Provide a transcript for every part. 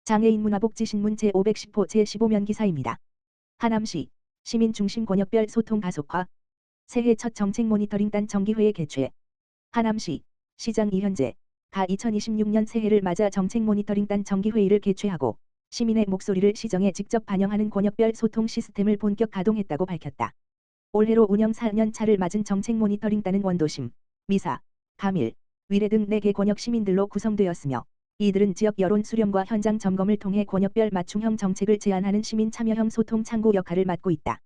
장애인 문화복지신문 제510호 제15면 기사입니다. 하남시 시민중심 권역별 소통 가속화. 새해 첫 정책 모니터링단 정기회의 개최. 하남시 시장 이현재 가 2026년 새해를 맞아 정책 모니터링단 정기회의를 개최하고 시민의 목소리를 시정에 직접 반영하는 권역별 소통 시스템을 본격 가동했다고 밝혔다. 올해로 운영 4년 차를 맞은 정책 모니터링단은 원도심, 미사, 감일, 위례 등 4개 권역 시민들로 구성되었으며 이들은 지역 여론 수렴과 현장 점검을 통해 권역별 맞춤형 정책을 제안하는 시민 참여형 소통 창구 역할을 맡고 있다.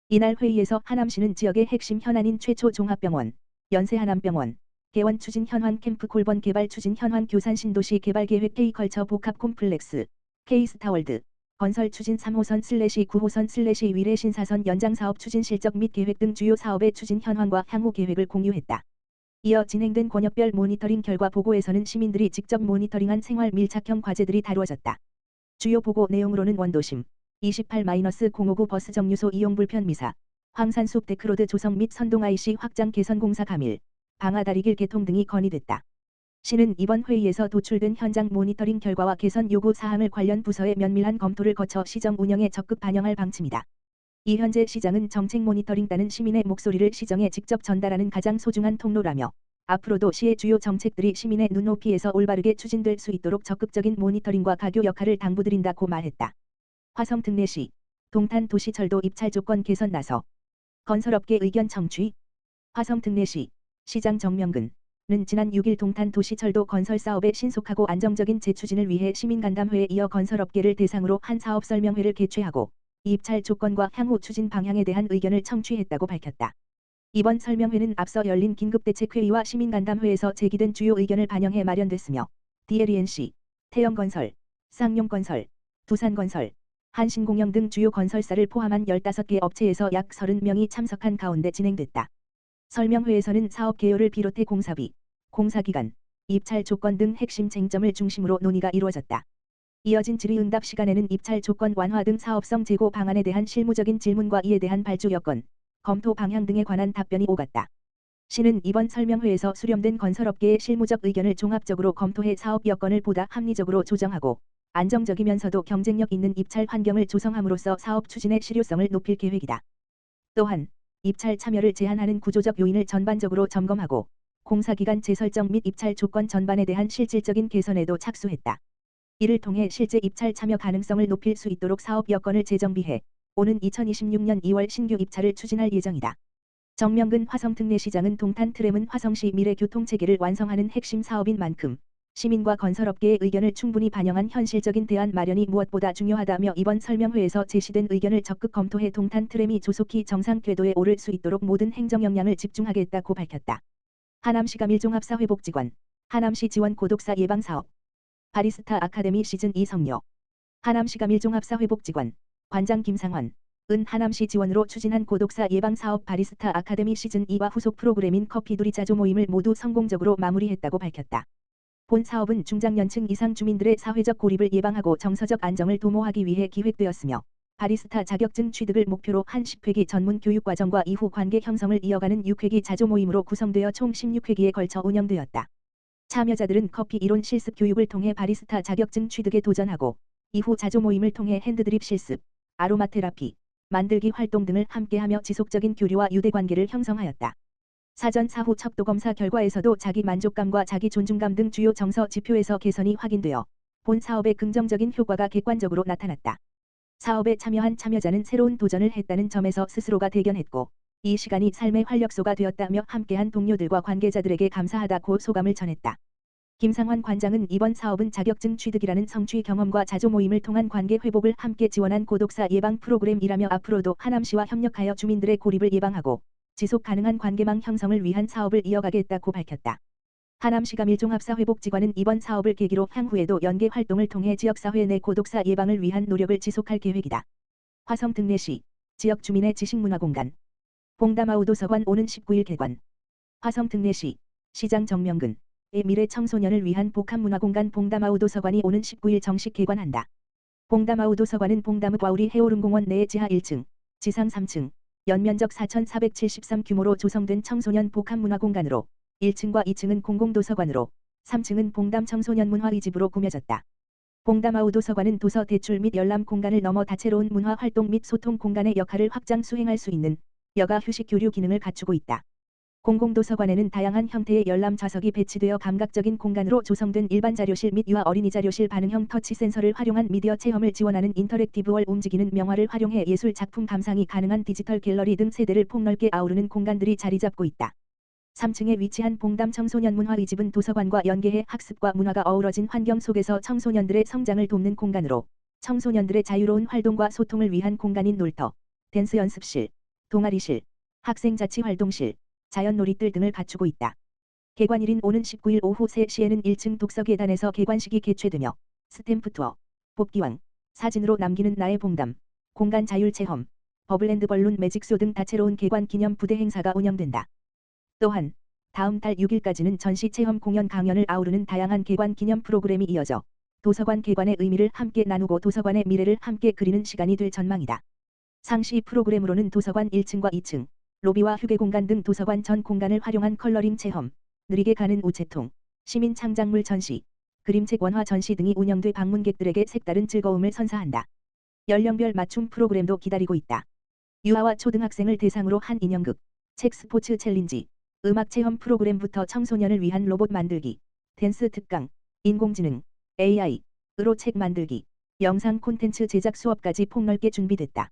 이날 회의에서 하남시는 지역의 핵심 현안인 최초 종합병원, 연세하남병원, 개원 추진 현황 캠프 콜번 개발 추진 현황 교산 신도시 개발 계획 K컬처 복합 콤플렉스, K스타월드, 건설 추진 3호선/9호선/ 위례 신사선 연장 사업 추진 실적 및 계획 등 주요 사업의 추진 현황과 향후 계획을 공유했다. 이어 진행된 권역별 모니터링 결과 보고에서는 시민들이 직접 모니터링한 생활 밀착형 과제들이 다루어졌다. 주요 보고 내용으로는 원도심 28-059 버스 정류소 이용 불편 미사, 황산숲 데크로드 조성 및 선동 IC 확장 개선 공사 감일, 방아다리길 개통 등이 건의됐다. 시는 이번 회의에서 도출된 현장 모니터링 결과와 개선 요구 사항을 관련 부서의 면밀한 검토를 거쳐 시정 운영에 적극 반영할 방침이다. 이현재 시장은 정책 모니터링단은 시민의 목소리를 시정에 직접 전달하는 가장 소중한 통로라며 앞으로도 시의 주요 정책들이 시민의 눈높이에서 올바르게 추진될 수 있도록 적극적인 모니터링과 가교 역할을 당부드린다고 말했다. 화성 특례시 동탄도시철도 입찰 조건 개선 나서 건설업계 의견 청취. 화성 특례시 시장 정명근은 지난 6일 동탄도시철도 건설 사업의 신속하고 안정적인 재추진을 위해 시민간담회에 이어 건설업계를 대상으로 한 사업 설명회를 개최하고 입찰 조건과 향후 추진 방향에 대한 의견을 청취했다고 밝혔다. 이번 설명회는 앞서 열린 긴급대책회의와 시민간담회에서 제기된 주요 의견을 반영해 마련됐으며 DLENC, 태영건설, 쌍용건설, 두산건설, 한신공영 등 주요 건설사를 포함한 15개 업체에서 약 30명이 참석한 가운데 진행됐다. 설명회에서는 사업 개요를 비롯해 공사비, 공사기간, 입찰 조건 등 핵심 쟁점을 중심으로 논의가 이루어졌다. 이어진 질의응답 시간에는 입찰 조건 완화 등 사업성 재고 방안에 대한 실무적인 질문과 이에 대한 발주 여건, 검토 방향 등에 관한 답변이 오갔다. 시는 이번 설명회에서 수렴된 건설업계의 실무적 의견을 종합적으로 검토해 사업 여건을 보다 합리적으로 조정하고 안정적이면서도 경쟁력 있는 입찰 환경을 조성함으로써 사업 추진의 실효성을 높일 계획이다. 또한 입찰 참여를 제한하는 구조적 요인을 전반적으로 점검하고 공사기간 재설정 및 입찰 조건 전반에 대한 실질적인 개선에도 착수했다. 이를 통해 실제 입찰 참여 가능성을 높일 수 있도록 사업 여건을 재정비해 오는 2026년 2월 신규 입찰을 추진할 예정이다. 정명근 화성특례시장은 동탄 트램은 화성시 미래교통체계를 완성하는 핵심 사업인 만큼 시민과 건설업계의 의견을 충분히 반영한 현실적인 대안 마련이 무엇보다 중요하다며 이번 설명회에서 제시된 의견을 적극 검토해 동탄 트램이 조속히 정상 궤도에 오를 수 있도록 모든 행정 역량을 집중하겠다고 밝혔다. 하남시가 밀종합사회복지관, 하남시 지원 고독사 예방사업, 바리스타 아카데미 시즌2 성료. 하남시가 밀종합사회복지관, 관장 김상환, 은 하남시 지원으로 추진한 고독사 예방사업 바리스타 아카데미 시즌2와 후속 프로그램인 커피두리 자조 모임을 모두 성공적으로 마무리했다고 밝혔다. 본 사업은 중장년층 이상 주민들의 사회적 고립을 예방하고 정서적 안정을 도모하기 위해 기획되었으며 바리스타 자격증 취득을 목표로 한 10회기 전문 교육과정과 이후 관계 형성을 이어가는 6회기 자조 모임으로 구성되어 총 16회기에 걸쳐 운영되었다. 참여자들은 커피 이론 실습 교육을 통해 바리스타 자격증 취득에 도전하고 이후 자조 모임을 통해 핸드드립 실습, 아로마 테라피, 만들기 활동 등을 함께하며 지속적인 교류와 유대관계를 형성하였다. 사전 사후 척도 검사 결과에서도 자기 만족감과 자기 존중감 등 주요 정서 지표에서 개선이 확인되어 본 사업의 긍정적인 효과가 객관적으로 나타났다. 사업에 참여한 참여자는 새로운 도전을 했다는 점에서 스스로가 대견했고 이 시간이 삶의 활력소가 되었다며 함께한 동료들과 관계자들에게 감사하다고 소감을 전했다. 김상환 관장은 이번 사업은 자격증 취득이라는 성취 경험과 자조 모임을 통한 관계 회복을 함께 지원한 고독사 예방 프로그램이라며 앞으로도 하남시와 협력하여 주민들의 고립을 예방하고 지속 가능한 관계망 형성을 위한 사업을 이어가겠다고 밝혔다. 하남시가 밀종합사회복지관은 이번 사업을 계기로 향후에도 연계 활동을 통해 지역사회 내 고독사 예방을 위한 노력을 지속할 계획이다. 화성 특례시 지역 주민의 지식문화공간 봉담아우도서관 오는 19일 개관. 화성 특례시 시장 정명근의 미래 청소년을 위한 복합문화공간 봉담아우도서관이 오는 19일 정식 개관한다. 봉담아우도서관은 봉담읍 와우리 해오름공원 내의 지하 1층, 지상 3층, 연면적 4,473 규모로 조성된 청소년 복합문화공간으로 1층과 2층은 공공도서관으로 3층은 봉담 청소년 문화의집으로 꾸며졌다. 봉담아우 도서관은 도서 대출 및 열람 공간을 넘어 다채로운 문화 활동 및 소통 공간의 역할을 확장 수행할 수 있는 여가 휴식 교류 기능을 갖추고 있다. 공공도서관에는 다양한 형태의 열람 좌석이 배치되어 감각적인 공간으로 조성된 일반 자료실 및 유아 어린이 자료실, 반응형 터치 센서를 활용한 미디어 체험을 지원하는 인터랙티브월, 움직이는 명화를 활용해 예술 작품 감상이 가능한 디지털 갤러리 등 세대를 폭넓게 아우르는 공간들이 자리 잡고 있다. 3층에 위치한 봉담 청소년 문화의 집은 도서관과 연계해 학습과 문화가 어우러진 환경 속에서 청소년들의 성장을 돕는 공간으로 청소년들의 자유로운 활동과 소통을 위한 공간인 놀터, 댄스 연습실, 동아리실, 학생 자치 활동실, 자연 놀이들 등을 갖추고 있다. 개관일인 오는 19일 오후 3시에는 1층 독서계단에서 개관식이 개최되며 스탬프 투어, 뽑기왕, 사진으로 남기는 나의 봉담, 공간 자율 체험, 버블랜드 벌룬 매직쇼 등 다채로운 개관 기념 부대 행사가 운영된다. 또한 다음 달 6일까지는 전시 체험 공연 강연을 아우르는 다양한 개관 기념 프로그램이 이어져 도서관 개관의 의미를 함께 나누고 도서관의 미래를 함께 그리는 시간이 될 전망이다. 상시 프로그램으로는 도서관 1층과 2층, 로비와 휴게 공간 등 도서관 전 공간을 활용한 컬러링 체험, 느리게 가는 우체통, 시민 창작물 전시, 그림책 원화 전시 등이 운영돼 방문객들에게 색다른 즐거움을 선사한다. 연령별 맞춤 프로그램도 기다리고 있다. 유아와 초등학생을 대상으로 한 인형극, 책 스포츠 챌린지, 음악 체험 프로그램부터 청소년을 위한 로봇 만들기, 댄스 특강, 인공지능, AI으로 책 만들기, 영상 콘텐츠 제작 수업까지 폭넓게 준비됐다.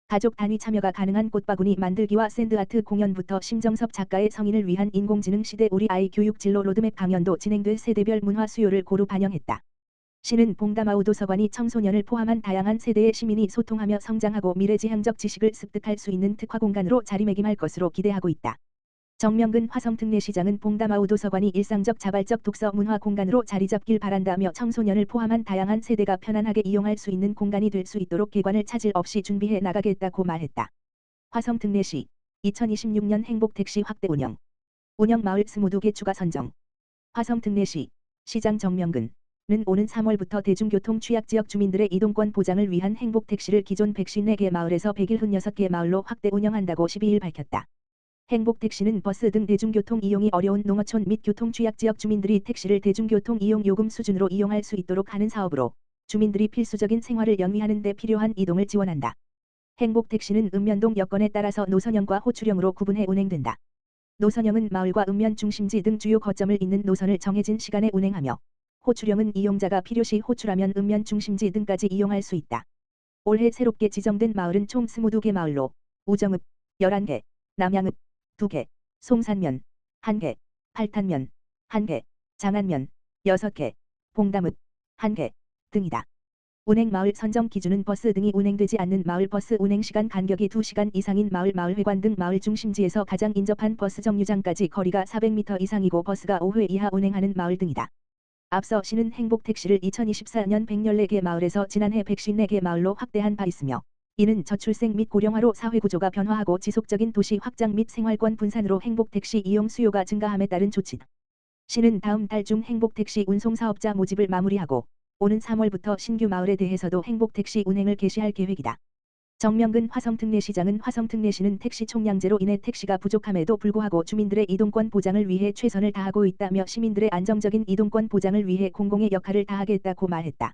가족 단위 참여가 가능한 꽃바구니 만들기와 샌드아트 공연부터 심정섭 작가의 성인을 위한 인공지능 시대 우리 아이 교육 진로 로드맵 강연도 진행돼 세대별 문화 수요를 고루 반영했다. 시는 봉담아우 도서관이 청소년을 포함한 다양한 세대의 시민이 소통하며 성장하고 미래지향적 지식을 습득할 수 있는 특화 공간으로 자리매김할 것으로 기대하고 있다. 정명근 화성특례시장은 봉담아우 도서관이 일상적 자발적 독서 문화 공간으로 자리 잡길 바란다며 청소년을 포함한 다양한 세대가 편안하게 이용할 수 있는 공간이 될 수 있도록 개관을 차질 없이 준비해 나가겠다고 말했다. 화성특례시 2026년 행복택시 확대 운영 마을 22개 추가 선정. 화성특례시 시장 정명근은 오는 3월부터 대중교통 취약지역 주민들의 이동권 보장을 위한 행복택시를 기존 154개 마을에서 176개 마을로 확대 운영한다고 12일 밝혔다. 행복택시는 버스 등 대중교통 이용이 어려운 농어촌 및 교통취약지역 주민들이 택시를 대중교통 이용 요금 수준으로 이용할 수 있도록 하는 사업으로 주민들이 필수적인 생활을 영위하는 데 필요한 이동을 지원한다. 행복택시는 읍면동 여건에 따라서 노선형과 호출형으로 구분해 운행된다. 노선형은 마을과 읍면 중심지 등 주요 거점을 잇는 노선을 정해진 시간에 운행하며 호출형은 이용자가 필요시 호출하면 읍면 중심지 등까지 이용할 수 있다. 올해 새롭게 지정된 마을은 총 22개 마을로 우정읍 11개, 남양읍 2개, 송산면 1개, 팔탄면 1개, 장안면 6개, 봉담읍 1개 등이다. 운행 마을 선정 기준은 버스 등이 운행되지 않는 마을, 버스 운행 시간 간격이 2시간 이상인 마을, 마을회관 등 마을 중심지에서 가장 인접한 버스 정류장까지 거리가 400m 이상이고 버스가 5회 이하 운행하는 마을 등이다. 앞서 시는 행복택시를 2024년 114개 마을에서 지난해 154개 마을로 확대한 바 있으며 이는 저출생 및 고령화로 사회구조가 변화하고 지속적인 도시 확장 및 생활권 분산으로 행복택시 이용 수요가 증가함에 따른 조치다. 시는 다음 달 중 행복택시 운송사업자 모집을 마무리하고 오는 3월부터 신규 마을에 대해서도 행복택시 운행을 개시할 계획이다. 정명근 화성특례시장은 화성특례시는 택시 총량제로 인해 택시가 부족함에도 불구하고 주민들의 이동권 보장을 위해 최선을 다하고 있다며 시민들의 안정적인 이동권 보장을 위해 공공의 역할을 다하겠다고 말했다.